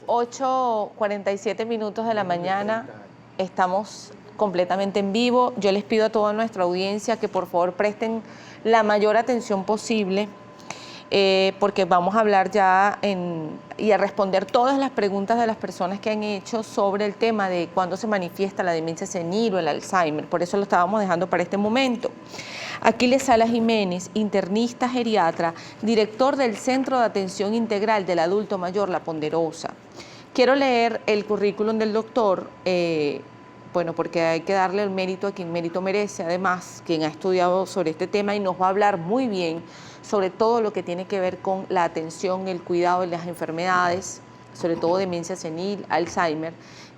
8:47 de la mañana, estamos completamente en vivo. Yo les pido a toda nuestra audiencia que por favor presten la mayor atención posible, porque vamos a hablar ya y a responder todas las preguntas de las personas que han hecho sobre el tema de cuándo se manifiesta la demencia senil o el Alzheimer. Por eso lo estábamos dejando para este momento. Aquiles Salas Jiménez, internista geriatra, director del Centro de Atención Integral del Adulto Mayor La Ponderosa. Quiero leer el currículum del doctor, bueno, porque hay que darle el mérito a quien mérito merece, además, quien ha estudiado sobre este tema y nos va a hablar muy bien sobre todo lo que tiene que ver con la atención, el cuidado de las enfermedades, sobre todo demencia senil, Alzheimer,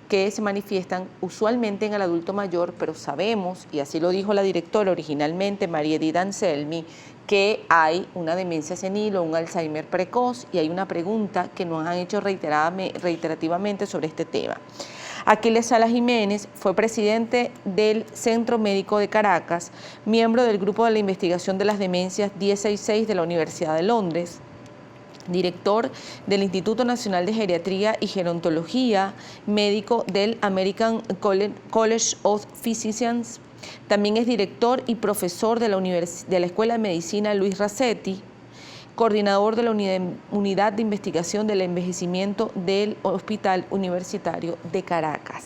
que se manifiestan usualmente en el adulto mayor, pero sabemos, y así lo dijo la directora originalmente, María Edith Anselmi, que hay una demencia senil o un Alzheimer precoz, y hay una pregunta que nos han hecho reiterativamente sobre este tema. Aquiles Salas Jiménez fue presidente del Centro Médico de Caracas, miembro del Grupo de la Investigación de las Demencias 1066 de la Universidad de Londres, director del Instituto Nacional de Geriatría y Gerontología, médico del American College of Physicians. También es director y profesor de la Escuela de Medicina Luis Racetti, coordinador de la Unidad de Investigación del Envejecimiento del Hospital Universitario de Caracas.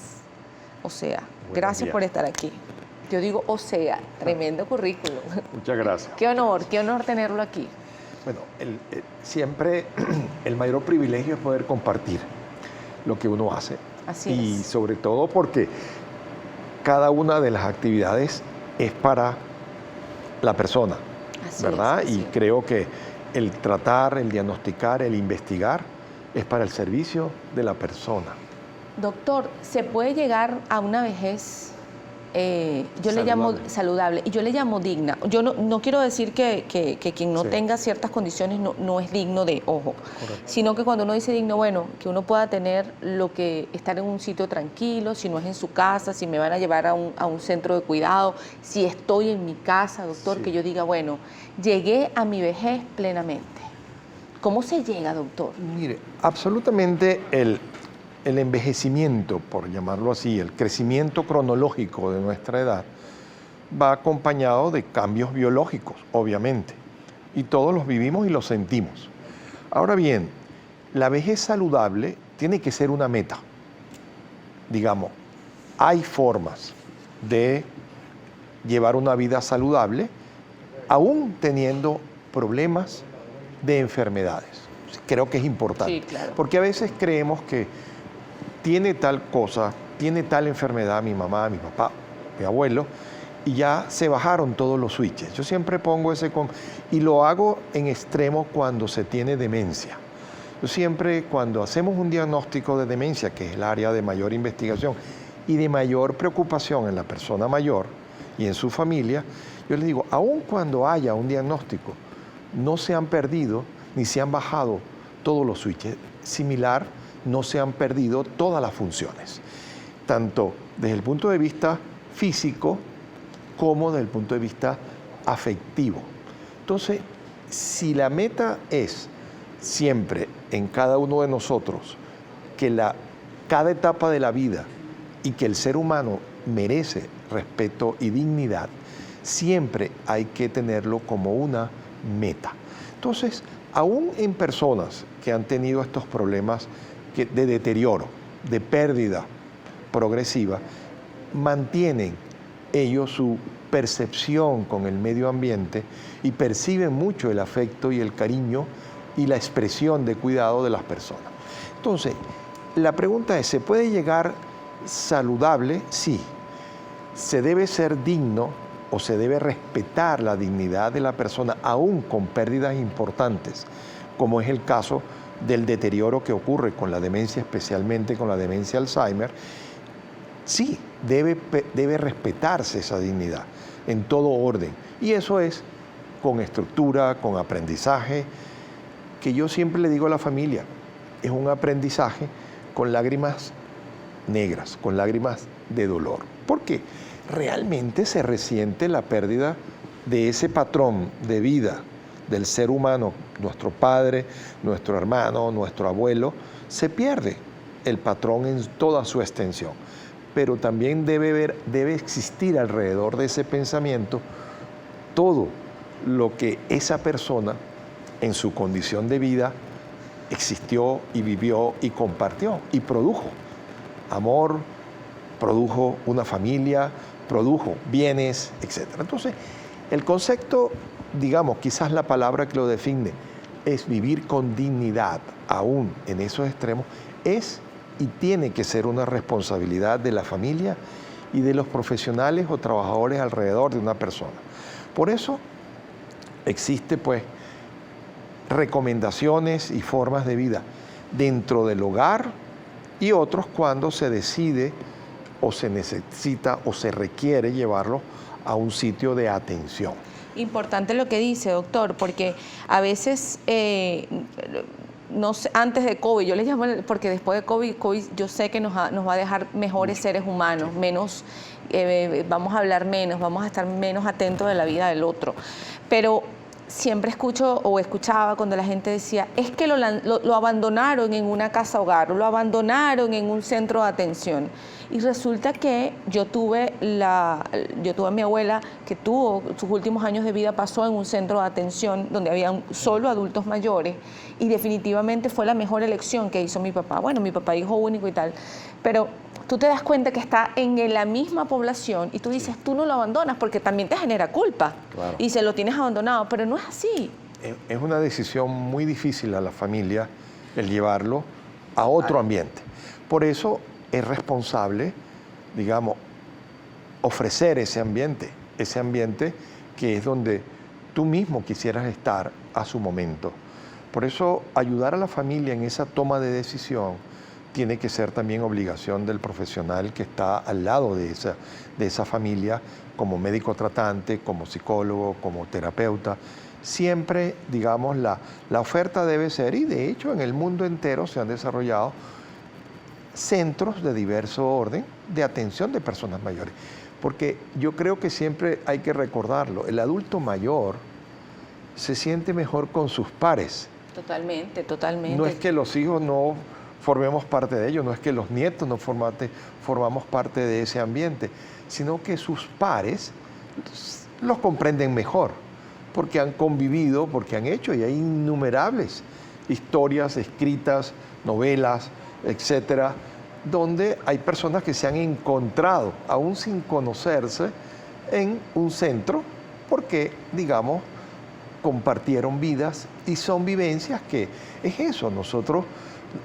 O sea, gracias por estar aquí. Yo digo, o sea, tremendo currículum. Muchas gracias. Qué honor tenerlo aquí. Bueno, siempre el mayor privilegio es poder compartir lo que uno hace. Así y es. Sobre todo porque cada una de las actividades es para la persona, Así ¿verdad? es, y creo que el tratar, el diagnosticar, el investigar es para el servicio de la persona. Doctor, ¿se puede llegar a una vejez, yo le llamo saludable, y yo le llamo digna? Yo no quiero decir que quien no tenga ciertas condiciones no es digno de, ojo, sino que cuando uno dice digno, bueno, que uno pueda tener lo que estar en un sitio tranquilo, si no es en su casa, si me van a llevar a un centro de cuidado, si estoy en mi casa, doctor, que yo diga, bueno, llegué a mi vejez plenamente. ¿Cómo se llega, doctor? Mire, absolutamente el envejecimiento, por llamarlo así, el crecimiento cronológico de nuestra edad, va acompañado de cambios biológicos, obviamente, y todos los vivimos y los sentimos. Ahora bien, la vejez saludable tiene que ser una meta. Digamos, hay formas de llevar una vida saludable, aún teniendo problemas de enfermedades. Creo que es importante, Sí, claro. porque a veces creemos que tiene tal cosa, tiene tal enfermedad mi mamá, mi papá, mi abuelo, y ya se bajaron todos los switches. Yo siempre pongo y lo hago en extremo cuando se tiene demencia. Yo siempre, cuando hacemos un diagnóstico de demencia, que es el área de mayor investigación y de mayor preocupación en la persona mayor y en su familia, yo les digo, aun cuando haya un diagnóstico, no se han perdido ni se han bajado todos los switches. Similar, no se han perdido todas las funciones, tanto desde el punto de vista físico como desde el punto de vista afectivo. Entonces, si la meta es siempre en cada uno de nosotros que cada etapa de la vida y que el ser humano merece respeto y dignidad, siempre hay que tenerlo como una meta. Entonces, aún en personas que han tenido estos problemas de deterioro, de pérdida progresiva, mantienen ellos su percepción con el medio ambiente y perciben mucho el afecto y el cariño y la expresión de cuidado de las personas. Entonces, la pregunta es, ¿se puede llegar saludable? Sí. ¿Se debe ser digno o se debe respetar la dignidad de la persona aún con pérdidas importantes, como es el caso del deterioro que ocurre con la demencia, especialmente con la demencia Alzheimer? Sí, debe respetarse esa dignidad en todo orden. Y eso es con estructura, con aprendizaje, que yo siempre le digo a la familia, es un aprendizaje con lágrimas negras, con lágrimas de dolor. ¿Por qué? Realmente se resiente la pérdida de ese patrón de vida del ser humano, nuestro padre, nuestro hermano, nuestro abuelo, se pierde el patrón en toda su extensión. Pero también debe existir alrededor de ese pensamiento todo lo que esa persona en su condición de vida existió y vivió y compartió y produjo amor, produjo una familia, produjo bienes, etc. Entonces, el concepto, digamos, quizás la palabra que lo define es vivir con dignidad, aún en esos extremos, es y tiene que ser una responsabilidad de la familia y de los profesionales o trabajadores alrededor de una persona. Por eso existe, pues, recomendaciones y formas de vida dentro del hogar y otros cuando se decide o se necesita o se requiere llevarlo a un sitio de atención. Importante lo que dice, doctor, porque a veces, no sé, antes de COVID, yo les llamo, porque después de COVID yo sé que nos va a dejar mejores seres humanos, menos, vamos a hablar menos, vamos a estar menos atentos de la vida del otro. Pero siempre escucho o escuchaba cuando la gente decía, es que lo abandonaron en una casa hogar, o lo abandonaron en un centro de atención. Y resulta que yo tuve a mi abuela que tuvo sus últimos años de vida, pasó en un centro de atención donde había solo adultos mayores, y definitivamente fue la mejor elección que hizo mi papá. Bueno, mi papá hijo único y tal, pero tú te das cuenta que está en la misma población y tú dices, tú no lo abandonas porque también te genera culpa. Claro. Y se lo tienes abandonado, pero no es así. Es una decisión muy difícil a la familia el llevarlo a otro ambiente. Por eso es responsable, digamos, ofrecer ese ambiente que es donde tú mismo quisieras estar a su momento. Por eso ayudar a la familia en esa toma de decisión tiene que ser también obligación del profesional que está al lado de esa familia, como médico tratante, como psicólogo, como terapeuta. Siempre, digamos, la oferta debe ser, y de hecho en el mundo entero se han desarrollado centros de diverso orden de atención de personas mayores. Porque yo creo que siempre hay que recordarlo, el adulto mayor se siente mejor con sus pares. Totalmente, totalmente. No es que los hijos no formemos parte de ello, no es que los nietos no formamos parte de ese ambiente, sino que sus pares los comprenden mejor, porque han convivido, porque han hecho, y hay innumerables historias escritas, novelas, etcétera, donde hay personas que se han encontrado, aún sin conocerse, en un centro, porque, digamos, compartieron vidas y son vivencias que es eso, nosotros,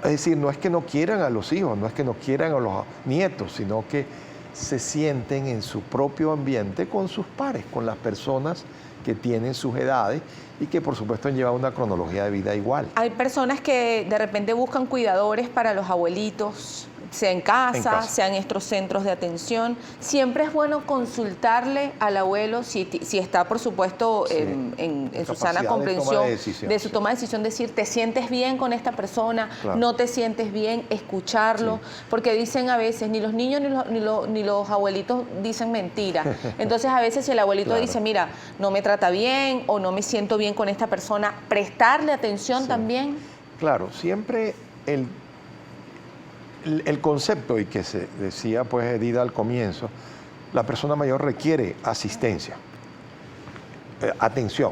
es decir, no es que no quieran a los hijos, no es que no quieran a los nietos, sino que se sienten en su propio ambiente con sus pares, con las personas que tienen sus edades y que por supuesto han llevado una cronología de vida igual. Hay personas que de repente buscan cuidadores para los abuelitos, sea en casa, sea en estos centros de atención. Siempre es bueno consultarle al abuelo si está, por supuesto, Sí, en su sana comprensión de su toma de decisión, decir, ¿te sientes bien con esta persona? Claro. ¿No te sientes bien? Escucharlo, Sí. porque dicen a veces, ni los niños ni los abuelitos dicen mentira. Entonces a veces si el abuelito Claro. dice, mira, no me trata bien o no me siento bien con esta persona, prestarle atención Sí. también. Claro, siempre el concepto, y que se decía pues Edith al comienzo, la persona mayor requiere asistencia, atención,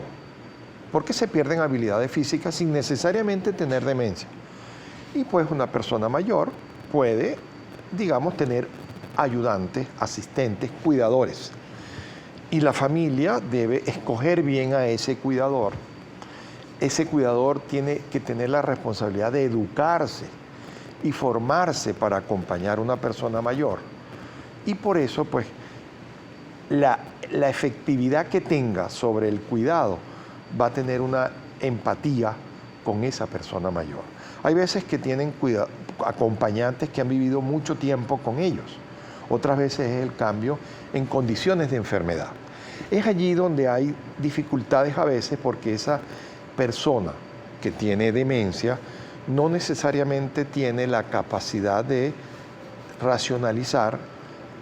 porque se pierden habilidades físicas sin necesariamente tener demencia. Y pues una persona mayor puede, digamos, tener ayudantes, asistentes, cuidadores. Y la familia debe escoger bien a ese cuidador. Ese cuidador tiene que tener la responsabilidad de educarse y formarse para acompañar a una persona mayor. Y por eso, pues, la efectividad que tenga sobre el cuidado va a tener una empatía con esa persona mayor. Hay veces que tienen acompañantes que han vivido mucho tiempo con ellos. Otras veces es el cambio en condiciones de enfermedad. Es allí donde hay dificultades a veces porque esa persona que tiene demencia no necesariamente tiene la capacidad de racionalizar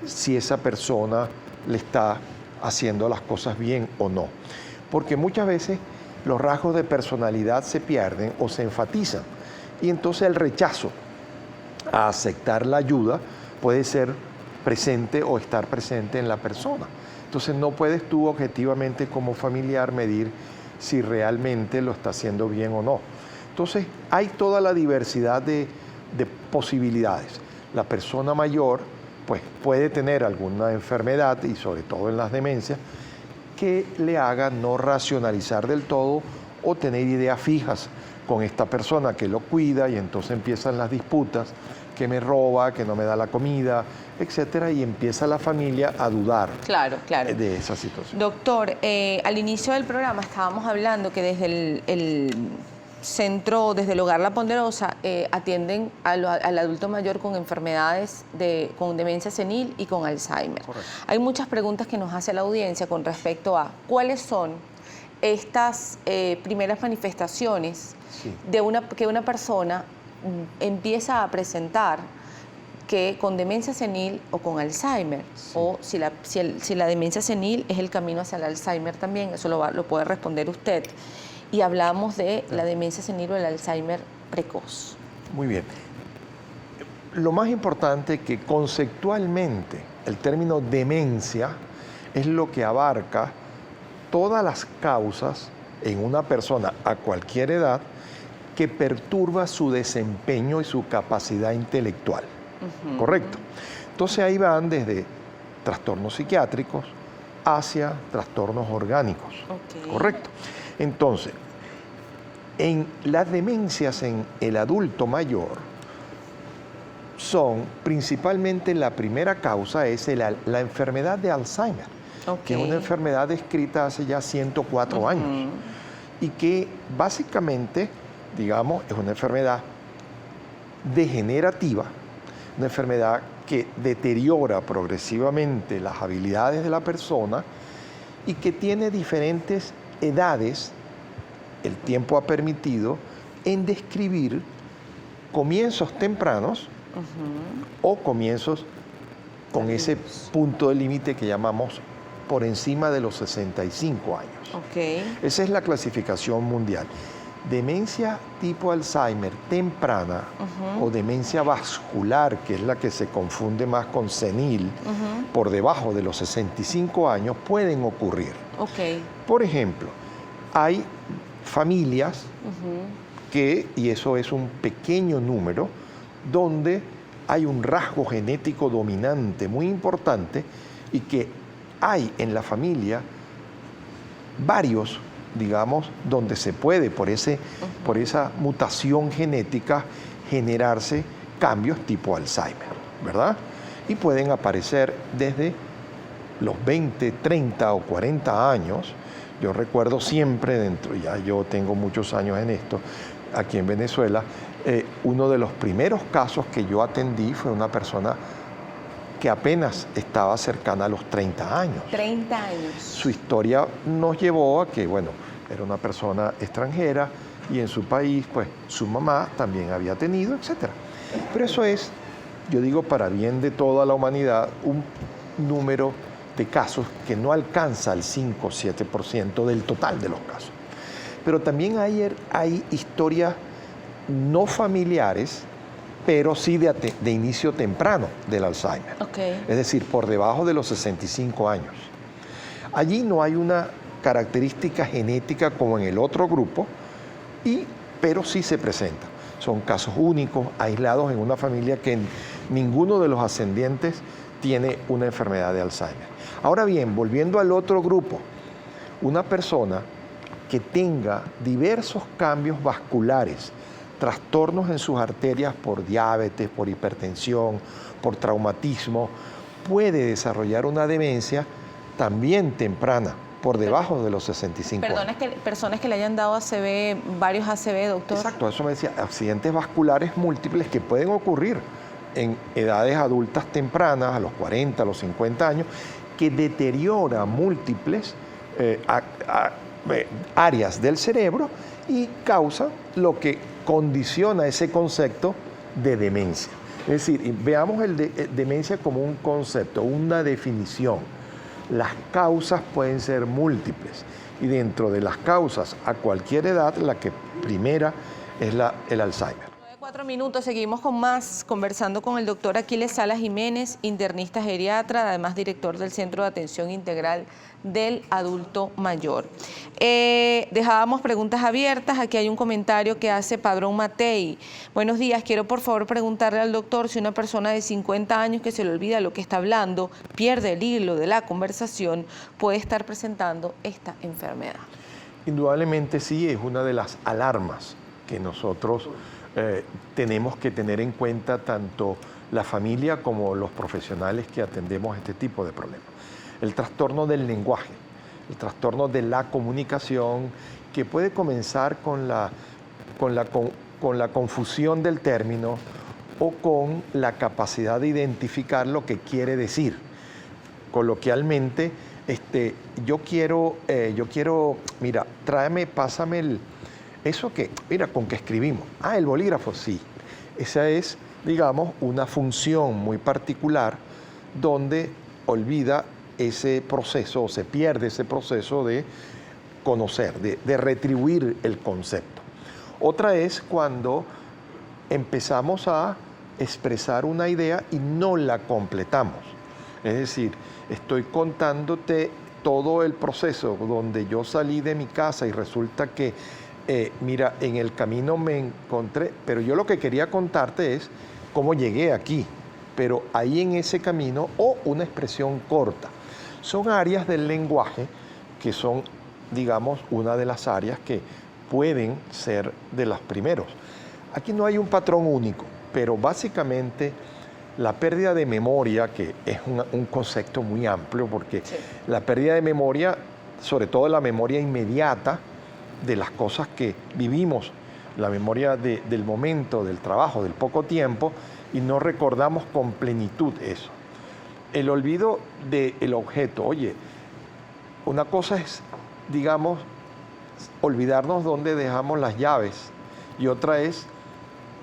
si esa persona le está haciendo las cosas bien o no. Porque muchas veces los rasgos de personalidad se pierden o se enfatizan. Y entonces el rechazo a aceptar la ayuda puede ser presente o estar presente en la persona. Entonces no puedes tú objetivamente como familiar medir si realmente lo está haciendo bien o no. Entonces hay toda la diversidad de posibilidades. La persona mayor pues puede tener alguna enfermedad, y sobre todo en las demencias, que le haga no racionalizar del todo o tener ideas fijas con esta persona que lo cuida, y entonces empiezan las disputas, que me roba, que no me da la comida, etcétera, y empieza la familia a dudar de esa situación. Doctor, al inicio del programa estábamos hablando que desde el centro, desde el Hogar La Ponderosa, atienden al adulto mayor con enfermedades, con demencia senil y con Alzheimer. Correcto. Hay muchas preguntas que nos hace la audiencia con respecto a cuáles son estas primeras manifestaciones que una persona empieza a presentar que con demencia senil o con Alzheimer, o si la demencia senil es el camino hacia el Alzheimer también, eso lo puede responder usted. Y hablamos de la demencia senil o el Alzheimer precoz. Muy bien. Lo más importante es que conceptualmente el término demencia es lo que abarca todas las causas en una persona a cualquier edad que perturba su desempeño y su capacidad intelectual. ¿Correcto? Entonces ahí van desde trastornos psiquiátricos hacia trastornos orgánicos. ¿Correcto? Entonces, en las demencias en el adulto mayor son principalmente, la primera causa es la enfermedad de Alzheimer, que es una enfermedad descrita hace ya 104 años y que básicamente, digamos, es una enfermedad degenerativa, una enfermedad que deteriora progresivamente las habilidades de la persona y que tiene diferentes edades. El tiempo ha permitido en describir comienzos tempranos o comienzos con ese punto de límite que llamamos por encima de los 65 años. Esa es la clasificación mundial. Demencia tipo Alzheimer temprana o demencia vascular, que es la que se confunde más con senil, por debajo de los 65 años, pueden ocurrir. Por ejemplo, hay familias que, y eso es un pequeño número, donde hay un rasgo genético dominante muy importante y que hay en la familia varios, digamos, donde se puede por esa mutación genética generarse cambios tipo Alzheimer, ¿verdad? Y pueden aparecer desde los 20, 30 o 40 años. Yo recuerdo siempre ya yo tengo muchos años en esto, aquí en Venezuela, uno de los primeros casos que yo atendí fue una persona que apenas estaba cercana a los 30 años. 30 años. Su historia nos llevó a que, bueno, era una persona extranjera y en su país, pues, su mamá también había tenido, etc. Pero eso es, yo digo, para bien de toda la humanidad, un número de casos que no alcanza el 5 o 7% del total de los casos. Pero también hay historias no familiares, pero sí de inicio temprano del Alzheimer. Es decir, por debajo de los 65 años. Allí no hay una característica genética como en el otro grupo, pero sí se presenta. Son casos únicos, aislados en una familia que ninguno de los ascendientes tiene una enfermedad de Alzheimer. Ahora bien, volviendo al otro grupo, una persona que tenga diversos cambios vasculares, trastornos en sus arterias por diabetes, por hipertensión, por traumatismo, puede desarrollar una demencia también temprana, por debajo de los 65 años. Personas que le hayan dado ACV, varios ACV, doctor. Exacto, eso me decía, accidentes vasculares múltiples que pueden ocurrir en edades adultas tempranas, a los 40, a los 50 años, que deteriora múltiples áreas del cerebro y causa lo que condiciona ese concepto de demencia. Es decir, veamos demencia como un concepto, una definición. Las causas pueden ser múltiples y dentro de las causas a cualquier edad, la que primera es el Alzheimer. 4 minutos, seguimos con más, conversando con el doctor Aquiles Salas Jiménez, internista geriatra, además director del Centro de Atención Integral del Adulto Mayor. Dejábamos preguntas abiertas, aquí hay un comentario que hace Padrón Matei. Buenos días, quiero por favor preguntarle al doctor si una persona de 50 años que se le olvida lo que está hablando, pierde el hilo de la conversación, puede estar presentando esta enfermedad. Indudablemente sí, es una de las alarmas que nosotros tenemos que tener en cuenta tanto la familia como los profesionales que atendemos este tipo de problemas. El trastorno del lenguaje, el trastorno de la comunicación, que puede comenzar con la confusión del término o con la capacidad de identificar lo que quiere decir. Coloquialmente, yo quiero, mira, pásame eso que, mira, con que escribimos. Ah, el bolígrafo, sí. Esa es, digamos, una función muy particular donde olvida ese proceso o se pierde ese proceso de conocer, de retribuir el concepto. Otra es cuando empezamos a expresar una idea y no la completamos. Es decir, estoy contándote todo el proceso donde yo salí de mi casa y resulta que mira, en el camino me encontré, pero yo lo que quería contarte es cómo llegué aquí, pero ahí en ese camino, o una expresión corta. Son áreas del lenguaje que son, digamos, una de las áreas que pueden ser de los primeros. Aquí no hay un patrón único, pero básicamente la pérdida de memoria, que es un concepto muy amplio, porque sí, la pérdida de memoria, sobre todo la memoria inmediata, de las cosas que vivimos, la memoria del momento, del trabajo, del poco tiempo, y no recordamos con plenitud eso. El olvido del objeto. Oye, una cosa es, digamos, olvidarnos dónde dejamos las llaves, y otra es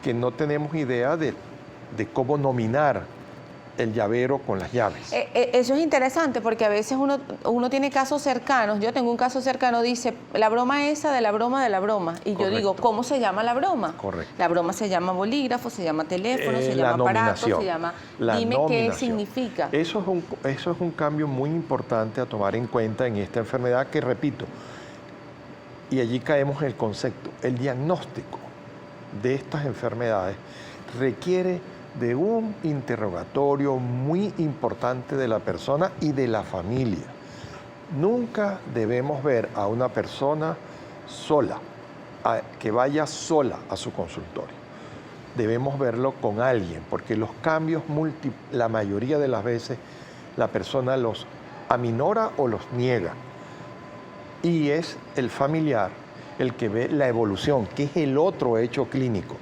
que no tenemos idea de cómo nominar el llavero con las llaves. Eso es interesante porque a veces uno tiene casos cercanos. Yo tengo un caso cercano, dice, la broma esa de la broma de la broma. Y correcto, yo digo, ¿cómo se llama la broma? Correcto. La broma se llama bolígrafo, se llama teléfono, se llama aparato, se llama... Dime qué significa. Eso es un cambio muy importante a tomar en cuenta en esta enfermedad que, repito, y allí caemos en el concepto, el diagnóstico de estas enfermedades requiere de un interrogatorio muy importante de la persona y de la familia. Nunca debemos ver a una persona sola, que vaya sola a su consultorio. Debemos verlo con alguien, porque los cambios la mayoría de las veces la persona los aminora o los niega. Y es el familiar el que ve la evolución, que es el otro hecho clínico.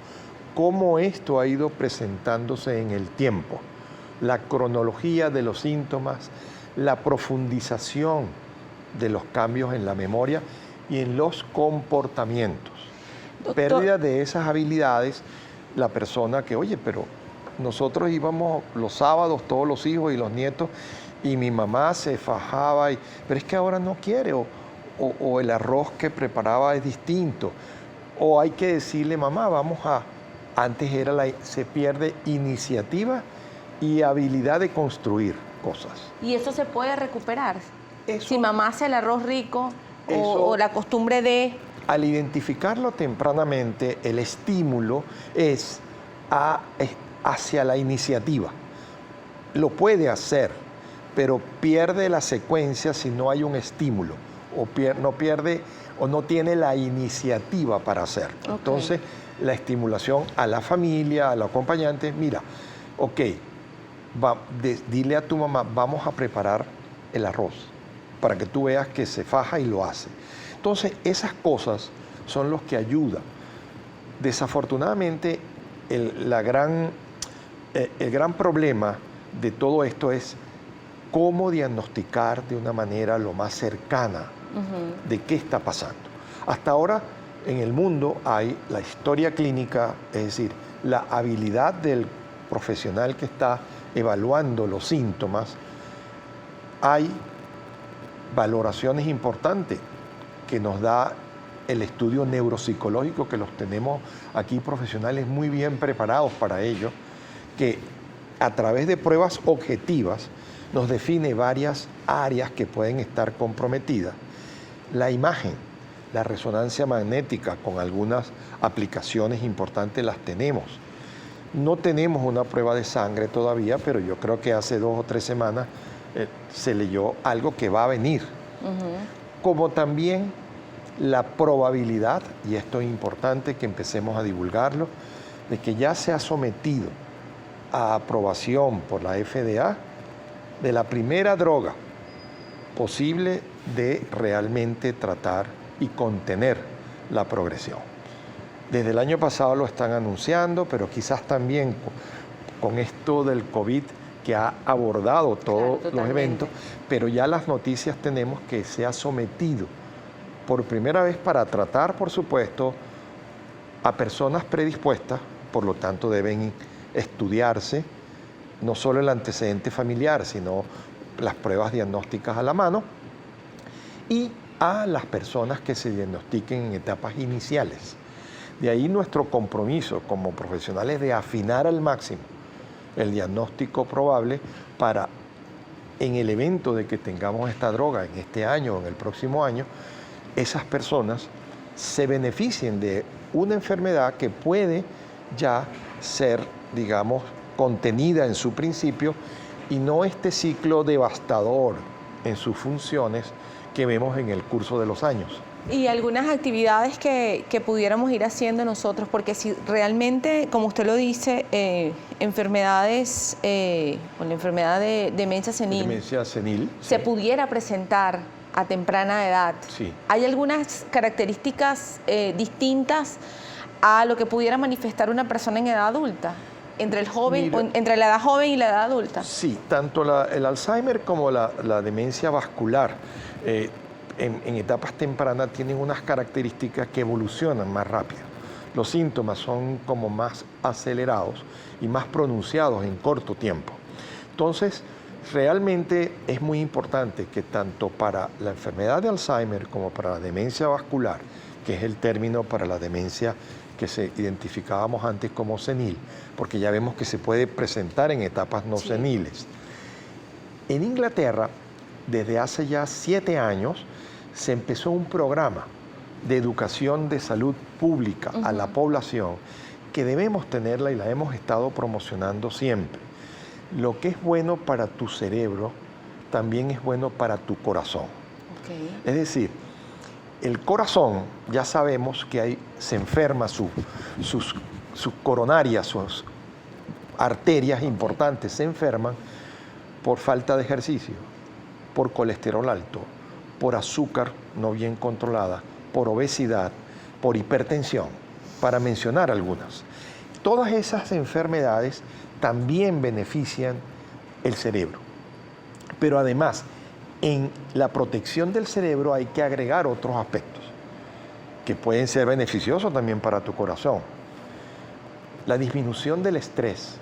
Cómo esto ha ido presentándose en el tiempo, la cronología de los síntomas, la profundización de los cambios en la memoria y en los comportamientos. Doctor, pérdida de esas habilidades, la persona que, oye, pero nosotros íbamos los sábados, todos los hijos y los nietos, y mi mamá se fajaba, pero es que ahora no quiere, o el arroz que preparaba es distinto, o hay que decirle, mamá, antes se pierde iniciativa y habilidad de construir cosas. ¿Y eso se puede recuperar? Si mamá hace el arroz rico o la costumbre de... Al identificarlo tempranamente, el estímulo es hacia la iniciativa. Lo puede hacer, pero pierde la secuencia si no hay un estímulo, o no tiene la iniciativa para hacerlo. Okay. Entonces, la estimulación a la familia, al acompañante, mira, ok, dile a tu mamá, vamos a preparar el arroz para que tú veas que se faja y lo hace. Entonces, esas cosas son los que ayudan. Desafortunadamente, el gran problema de todo esto es cómo diagnosticar de una manera lo más cercana de qué está pasando. Hasta ahora, en el mundo hay la historia clínica, es decir, la habilidad del profesional que está evaluando los síntomas, hay valoraciones importantes que nos da el estudio neuropsicológico, que los tenemos aquí profesionales muy bien preparados para ello, que a través de pruebas objetivas nos define varias áreas que pueden estar comprometidas. La imagen, la resonancia magnética, con algunas aplicaciones importantes las tenemos. No tenemos una prueba de sangre todavía, pero yo creo que hace 2 o 3 semanas se leyó algo que va a venir. Como también la probabilidad, y esto es importante que empecemos a divulgarlo, de que ya se ha sometido a aprobación por la FDA de la primera droga posible de realmente tratar y contener la progresión. Desde el año pasado lo están anunciando, pero quizás también con esto del COVID que ha abordado todos los eventos, pero ya las noticias tenemos que se ha sometido por primera vez para tratar, por supuesto, a personas predispuestas, por lo tanto deben estudiarse no solo el antecedente familiar, sino las pruebas diagnósticas a la mano, y a las personas que se diagnostiquen en etapas iniciales. De ahí nuestro compromiso como profesionales de afinar al máximo el diagnóstico probable para, en el evento de que tengamos esta droga en este año o en el próximo año, esas personas se beneficien de una enfermedad que puede ya ser, digamos, contenida en su principio y no este ciclo devastador en sus funciones que vemos en el curso de los años. Y algunas actividades que pudiéramos ir haciendo nosotros, porque si realmente, como usted lo dice, enfermedades, o la enfermedad de demencia senil, se pudiera presentar a temprana edad, sí. ¿Hay algunas características distintas a lo que pudiera manifestar una persona en edad adulta? ¿Entre el joven, entre la edad joven y la edad adulta? Sí, tanto el Alzheimer como la demencia vascular en etapas tempranas tienen unas características que evolucionan más rápido. Los síntomas son como más acelerados y más pronunciados en corto tiempo. Entonces, realmente es muy importante que tanto para la enfermedad de Alzheimer como para la demencia vascular, que es el término para la demencia que se identificábamos antes como senil, porque ya vemos que se puede presentar en etapas no seniles. En Inglaterra, desde hace ya 7 años, se empezó un programa de educación de salud pública a la población que debemos tenerla y la hemos estado promocionando siempre. Lo que es bueno para tu cerebro también es bueno para tu corazón. Es decir, el corazón, ya sabemos que se enferma sus coronarias, sus arterias importantes se enferman por falta de ejercicio, por colesterol alto, por azúcar no bien controlada, por obesidad, por hipertensión, para mencionar algunas. Todas esas enfermedades también benefician el cerebro. Pero además, en la protección del cerebro hay que agregar otros aspectos que pueden ser beneficiosos también para tu corazón. La disminución del estrés,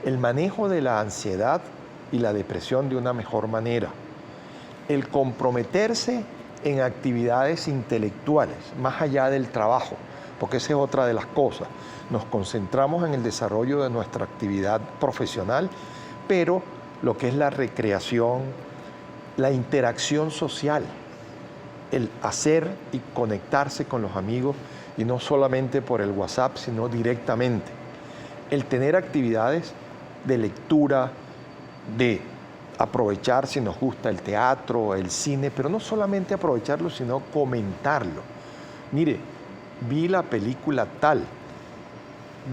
el manejo de la ansiedad y la depresión de una mejor manera, el comprometerse en actividades intelectuales, más allá del trabajo, porque esa es otra de las cosas. Nos concentramos en el desarrollo de nuestra actividad profesional, pero lo que es la recreación, la interacción social, el hacer y conectarse con los amigos, y no solamente por el WhatsApp, sino directamente. El tener actividades de lectura, de aprovechar si nos gusta el teatro, el cine, pero no solamente aprovecharlo, sino comentarlo. Mire, vi la película tal,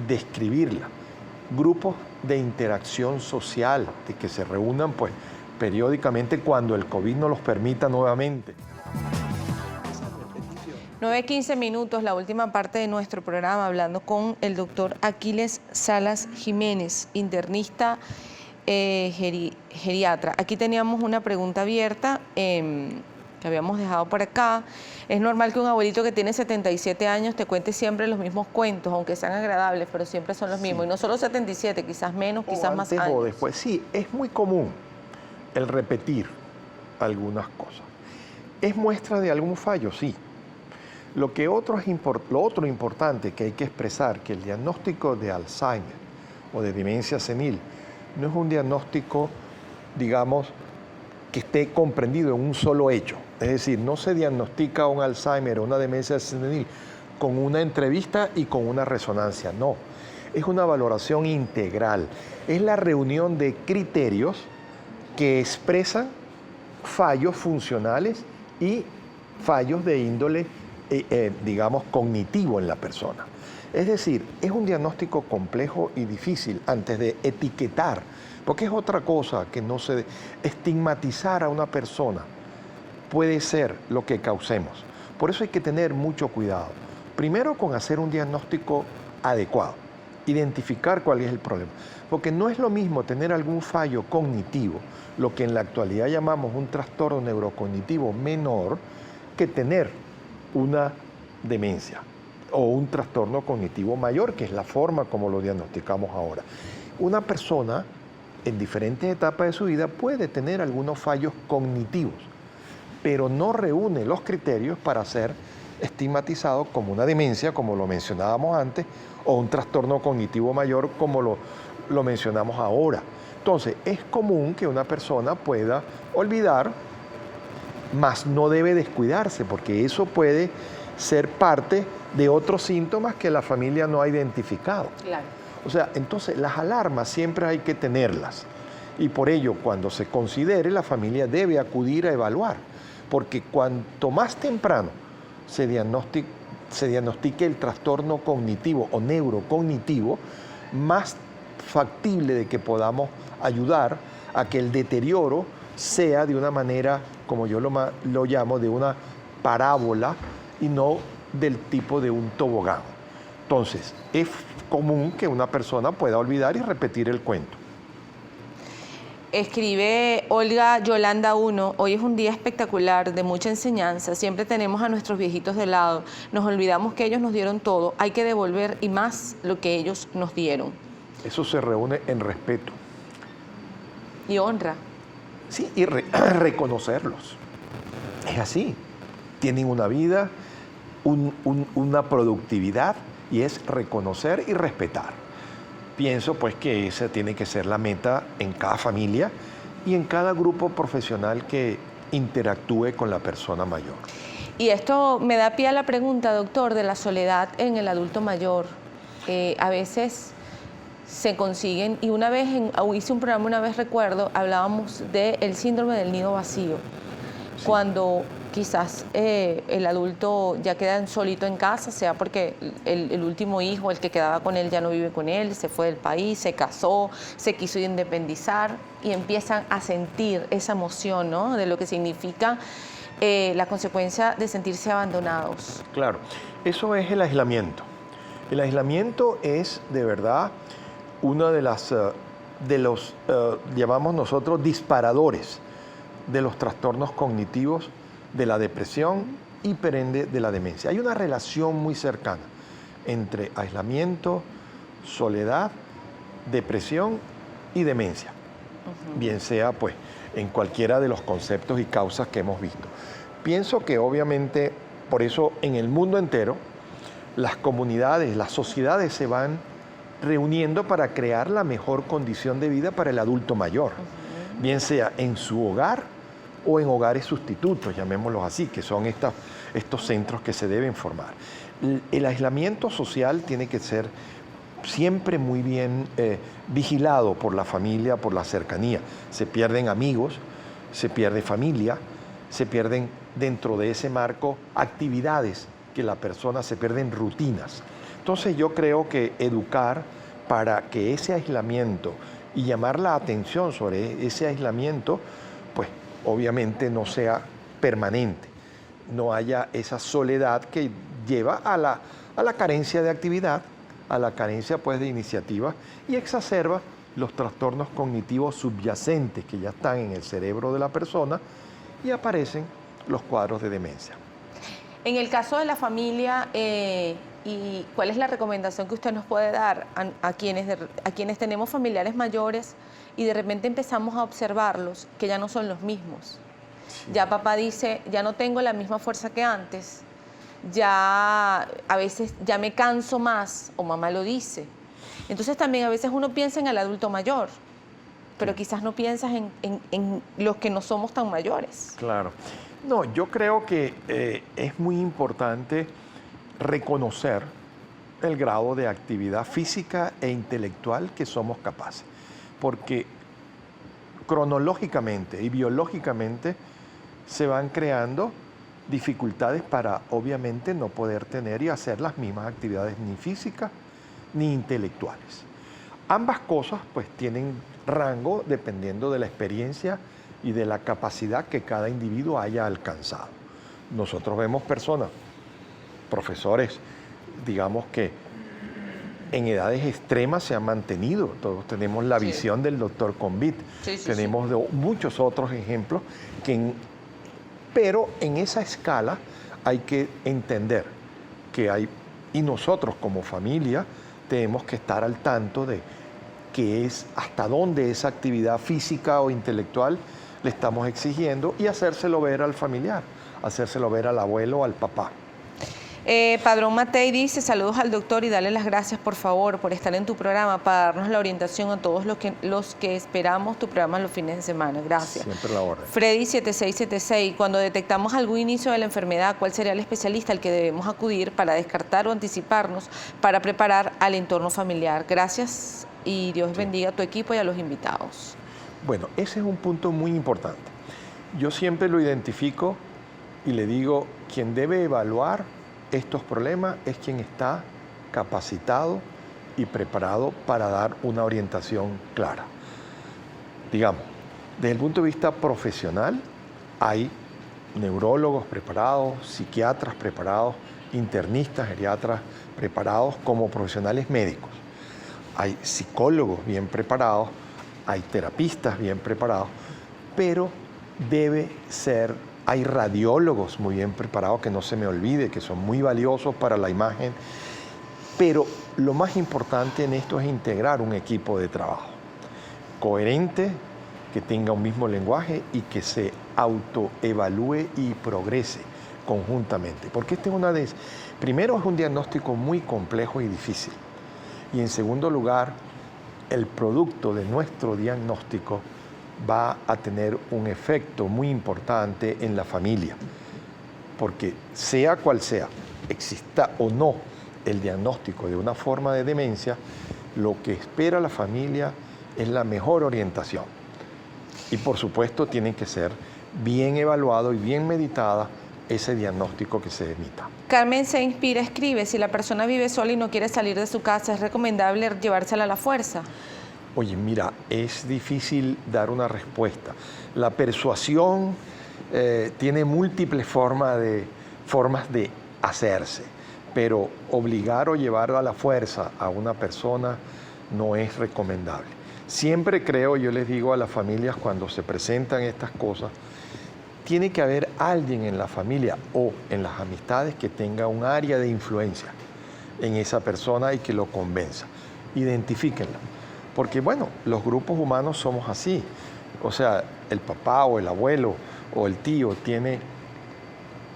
describirla. Grupos de interacción social, de que se reúnan pues periódicamente cuando el COVID no los permita nuevamente. 9:15 minutos, la última parte de nuestro programa, hablando con el doctor Aquiles Salas Jiménez, internista geriatra. Aquí teníamos una pregunta abierta. que habíamos dejado por acá. Es normal que un abuelito que tiene 77 años te cuente siempre los mismos cuentos, aunque sean agradables, pero siempre son los mismos. Y no solo 77, quizás menos, quizás más años. O después. Sí, es muy común el repetir algunas cosas. ¿Es muestra de algún fallo? Sí. Lo otro importante que hay que expresar, que el diagnóstico de Alzheimer o de demencia senil no es un diagnóstico, digamos, que esté comprendido en un solo hecho. Es decir, no se diagnostica un Alzheimer o una demencia senil con una entrevista y con una resonancia, no. Es una valoración integral. Es la reunión de criterios que expresan fallos funcionales y fallos de índole, digamos, cognitivo en la persona. Es decir, es un diagnóstico complejo y difícil antes de etiquetar, porque es otra cosa que no se... Estigmatizar a una persona puede ser lo que causemos. Por eso hay que tener mucho cuidado. Primero con hacer un diagnóstico adecuado, identificar cuál es el problema. Porque no es lo mismo tener algún fallo cognitivo, lo que en la actualidad llamamos un trastorno neurocognitivo menor, que tener una demencia o un trastorno cognitivo mayor, que es la forma como lo diagnosticamos ahora. Una persona en diferentes etapas de su vida puede tener algunos fallos cognitivos, pero no reúne los criterios para ser estigmatizado como una demencia, como lo mencionábamos antes, o un trastorno cognitivo mayor, como lo mencionamos ahora. Entonces, es común que una persona pueda olvidar, mas no debe descuidarse, porque eso puede ser parte de otros síntomas que la familia no ha identificado. Claro. O sea, entonces las alarmas siempre hay que tenerlas. Y por ello, cuando se considere, la familia debe acudir a evaluar. Porque cuanto más temprano se diagnostique el trastorno cognitivo o neurocognitivo, más factible de que podamos ayudar a que el deterioro sea de una manera, como yo lo llamo, de una parábola y no del tipo de un tobogán. Entonces, es común que una persona pueda olvidar y repetir el cuento. Escribe Olga Yolanda 1, hoy es un día espectacular, de mucha enseñanza, siempre tenemos a nuestros viejitos de lado, nos olvidamos que ellos nos dieron todo, hay que devolver y más lo que ellos nos dieron. Eso se reúne en respeto. Y honra. Sí, y reconocerlos. Es así. Tienen una vida, una productividad, y es reconocer y respetar. Pienso pues que esa tiene que ser la meta en cada familia y en cada grupo profesional que interactúe con la persona mayor. Y esto me da pie a la pregunta, doctor, de la soledad en el adulto mayor. A veces se consiguen, y una vez, hice un programa una vez, recuerdo, hablábamos del síndrome del nido vacío. Sí. Cuando quizás el adulto ya queda solito en casa, sea porque el último hijo, el que quedaba con él, ya no vive con él, se fue del país, se casó, se quiso independizar y empiezan a sentir esa emoción, ¿no?, de lo que significa la consecuencia de sentirse abandonados. Claro, eso es el aislamiento. El aislamiento es de verdad uno de los, llamamos nosotros, disparadores de los trastornos cognitivos, de la depresión y por ende de la demencia. Hay una relación muy cercana entre aislamiento, soledad, depresión y demencia, bien sea pues en cualquiera de los conceptos y causas que hemos visto. Pienso que obviamente por eso en el mundo entero las comunidades, las sociedades se van reuniendo para crear la mejor condición de vida para el adulto mayor, bien sea en su hogar o en hogares sustitutos, llamémoslos así, que son estos centros que se deben formar. El aislamiento social tiene que ser siempre muy bien vigilado por la familia, por la cercanía. Se pierden amigos, se pierde familia, se pierden dentro de ese marco actividades que la persona, se pierden rutinas. Entonces yo creo que educar para que ese aislamiento y llamar la atención sobre ese aislamiento, pues obviamente no sea permanente, no haya esa soledad que lleva a la carencia de actividad, a la carencia pues de iniciativa y exacerba los trastornos cognitivos subyacentes que ya están en el cerebro de la persona y aparecen los cuadros de demencia. En el caso de la familia, ¿y cuál es la recomendación que usted nos puede dar a quienes tenemos familiares mayores y de repente empezamos a observarlos que ya no son los mismos? Sí. Ya papá dice, ya no tengo la misma fuerza que antes, ya a veces ya me canso más, o mamá lo dice. Entonces también a veces uno piensa en el adulto mayor, pero quizás no piensas en los que no somos tan mayores. Claro. No, yo creo que es muy importante reconocer el grado de actividad física e intelectual que somos capaces, porque cronológicamente y biológicamente se van creando dificultades para obviamente no poder tener y hacer las mismas actividades ni físicas ni intelectuales. Ambas cosas pues tienen rango dependiendo de la experiencia y de la capacidad que cada individuo haya alcanzado. Nosotros vemos personas, profesores, digamos que en edades extremas se han mantenido. Todos tenemos la visión del doctor Convit. Tenemos muchos otros ejemplos pero en esa escala hay que entender que hay, y nosotros como familia tenemos que estar al tanto de qué es, hasta dónde esa actividad física o intelectual le estamos exigiendo y hacérselo ver al familiar, hacérselo ver al abuelo o al papá. Padrón Matei dice, saludos al doctor y dale las gracias por favor por estar en tu programa para darnos la orientación a todos los que esperamos tu programa los fines de semana. Gracias. Siempre la orden. Freddy 7676, cuando detectamos algún inicio de la enfermedad, ¿cuál sería el especialista al que debemos acudir para descartar o anticiparnos para preparar al entorno familiar? Gracias y Dios bendiga a tu equipo y a los invitados. Bueno, ese es un punto muy importante. Yo siempre lo identifico y le digo, quien debe evaluar estos problemas es quien está capacitado y preparado para dar una orientación clara. Digamos, desde el punto de vista profesional, hay neurólogos preparados, psiquiatras preparados, internistas, geriatras preparados como profesionales médicos. Hay psicólogos bien preparados, hay terapistas bien preparados, pero hay radiólogos muy bien preparados, que no se me olvide, que son muy valiosos para la imagen, pero lo más importante en esto es integrar un equipo de trabajo coherente, que tenga un mismo lenguaje y que se autoevalúe y progrese conjuntamente, porque primero es un diagnóstico muy complejo y difícil, y en segundo lugar, el producto de nuestro diagnóstico va a tener un efecto muy importante en la familia, porque sea cual sea, exista o no el diagnóstico de una forma de demencia, lo que espera la familia es la mejor orientación. Y por supuesto tiene que ser bien evaluado y bien meditada ese diagnóstico que se emita. Carmen se inspira, escribe, si la persona vive sola y no quiere salir de su casa, ¿es recomendable llevársela a la fuerza? Oye, mira, es difícil dar una respuesta. La persuasión tiene múltiples formas de hacerse, pero obligar o llevar a la fuerza a una persona no es recomendable. Siempre creo, yo les digo a las familias cuando se presentan estas cosas, tiene que haber alguien en la familia o en las amistades que tenga un área de influencia en esa persona y que lo convenza. Identifíquenla. Porque bueno, los grupos humanos somos así. O sea, el papá o el abuelo o el tío tiene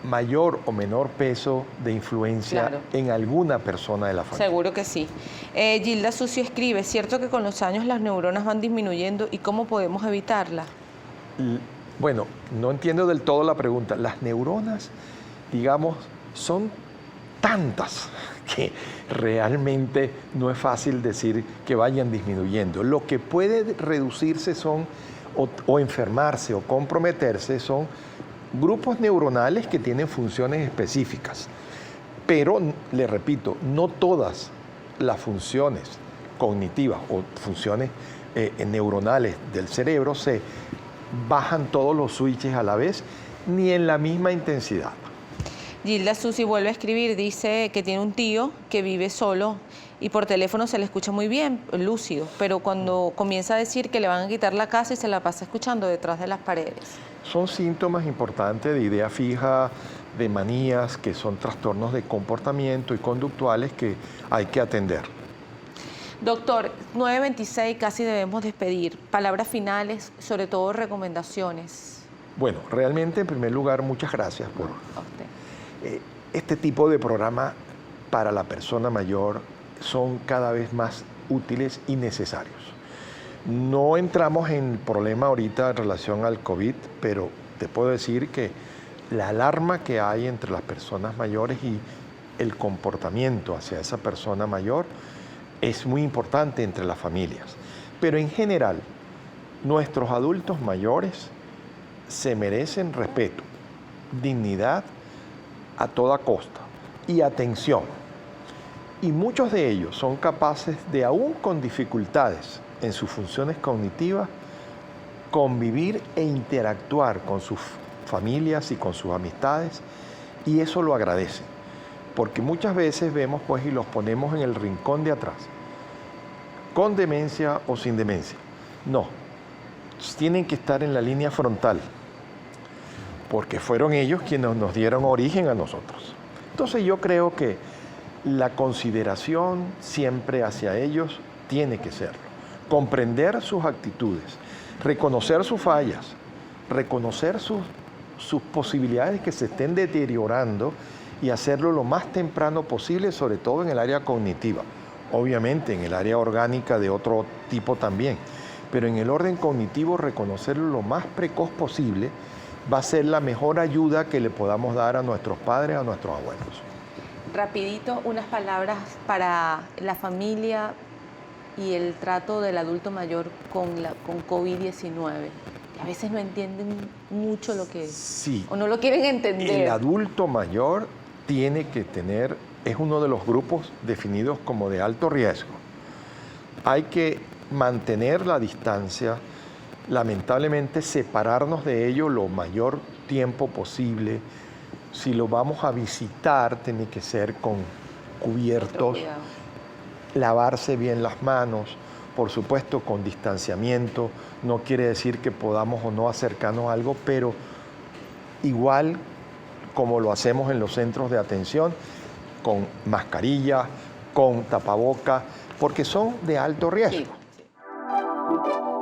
mayor o menor peso de influencia en alguna persona de la familia. Seguro que sí. Gilda Sucio escribe, ¿cierto que con los años las neuronas van disminuyendo y cómo podemos evitarla? Bueno, no entiendo del todo la pregunta. Las neuronas, digamos, son tantas que realmente no es fácil decir que vayan disminuyendo. Lo que puede reducirse o enfermarse o comprometerse son grupos neuronales que tienen funciones específicas. Pero, le repito, no todas las funciones cognitivas o funciones neuronales del cerebro se bajan todos los switches a la vez, ni en la misma intensidad. Gilda Susi vuelve a escribir, dice que tiene un tío que vive solo y por teléfono se le escucha muy bien, lúcido, pero cuando comienza a decir que le van a quitar la casa y se la pasa escuchando detrás de las paredes. Son síntomas importantes de idea fija, de manías, que son trastornos de comportamiento y conductuales que hay que atender. Doctor, 9:26, casi debemos despedir. Palabras finales, sobre todo recomendaciones. Bueno, realmente en primer lugar muchas gracias por A usted. este tipo de programa para la persona mayor son cada vez más útiles y necesarios. No entramos en el problema ahorita en relación al COVID, pero te puedo decir que la alarma que hay entre las personas mayores y el comportamiento hacia esa persona mayor es muy importante entre las familias. Pero en general, nuestros adultos mayores se merecen respeto, dignidad a toda costa y atención. Y muchos de ellos son capaces de, aún con dificultades en sus funciones cognitivas, convivir e interactuar con sus familias y con sus amistades, y eso lo agradecen, porque muchas veces vemos pues y los ponemos en el rincón de atrás, con demencia o sin demencia. No, tienen que estar en la línea frontal, porque fueron ellos quienes nos dieron origen a nosotros. Entonces yo creo que la consideración siempre hacia ellos tiene que serlo. Comprender sus actitudes, reconocer sus fallas, reconocer sus posibilidades que se estén deteriorando y hacerlo lo más temprano posible, sobre todo en el área cognitiva. Obviamente en el área orgánica de otro tipo también, pero en el orden cognitivo reconocerlo lo más precoz posible va a ser la mejor ayuda que le podamos dar a nuestros padres, a nuestros abuelos. Rapidito, unas palabras para la familia y el trato del adulto mayor con COVID-19. A veces no entienden mucho lo que Sí. o no lo quieren entender. El adulto mayor tiene que tener, es uno de los grupos definidos como de alto riesgo. Hay que mantener la distancia, lamentablemente separarnos de ellos lo mayor tiempo posible. Si lo vamos a visitar, tiene que ser con cubiertos, lavarse bien las manos, por supuesto con distanciamiento. No quiere decir que podamos o no acercarnos a algo, pero igual como lo hacemos en los centros de atención, con mascarilla, con tapaboca, porque son de alto riesgo. Sí, sí.